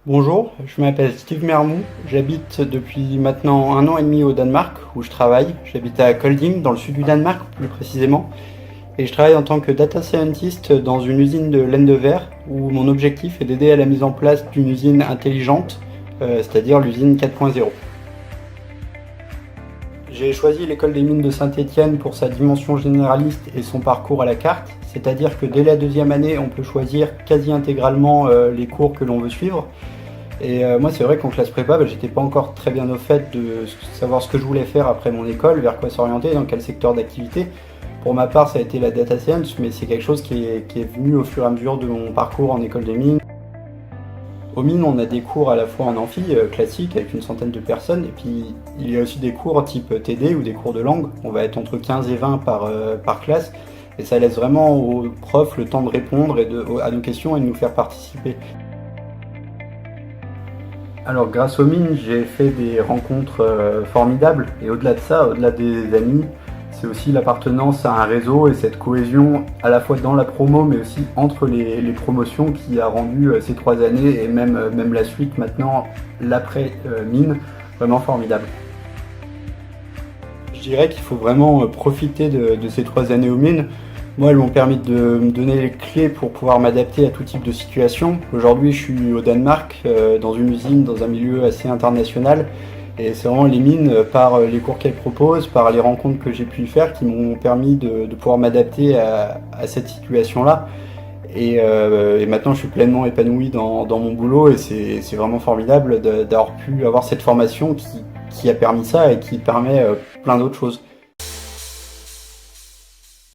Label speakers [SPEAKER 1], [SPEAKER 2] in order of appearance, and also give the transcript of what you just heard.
[SPEAKER 1] Bonjour, je m'appelle Steve Mermou, j'habite depuis maintenant 1 an et demi au Danemark où je travaille. J'habite à Kolding dans le sud du Danemark plus précisément et je travaille en tant que data scientist dans une usine de laine de verre où mon objectif est d'aider à la mise en place d'une usine intelligente, c'est-à-dire l'usine 4.0. J'ai choisi l'école des mines de Saint-Étienne pour sa dimension généraliste et son parcours à la carte, c'est-à-dire que dès la deuxième année on peut choisir quasi intégralement les cours que l'on veut suivre. Et moi, c'est vrai qu'en classe prépa, j'étais pas encore très bien au fait de savoir ce que je voulais faire après mon école, vers quoi s'orienter, dans quel secteur d'activité. Pour ma part, ça a été la data science, mais c'est quelque chose qui est venu au fur et à mesure de mon parcours en école des mines. Aux mines, on a des cours à la fois en amphi classique avec une centaine de personnes, et puis il y a aussi des cours type TD ou des cours de langue. On va être entre 15 et 20 par classe, et ça laisse vraiment aux profs le temps de répondre à nos questions et de nous faire participer. Alors grâce aux mines, j'ai fait des rencontres formidables et au-delà de ça, au-delà des amis, c'est aussi l'appartenance à un réseau et cette cohésion à la fois dans la promo mais aussi entre les promotions qui a rendu ces 3 années et même la suite maintenant, l'après mine, vraiment formidable. Je dirais qu'il faut vraiment profiter de ces 3 années aux mines. Moi, elles m'ont permis de me donner les clés pour pouvoir m'adapter à tout type de situation. Aujourd'hui, je suis au Danemark, dans une usine, dans un milieu assez international. Et c'est vraiment les mines, par les cours qu'elles proposent, par les rencontres que j'ai pu y faire, qui m'ont permis de pouvoir m'adapter à cette situation-là. Et maintenant, je suis pleinement épanoui dans mon boulot et c'est vraiment formidable d'avoir pu avoir cette formation qui a permis ça et qui permet plein d'autres choses.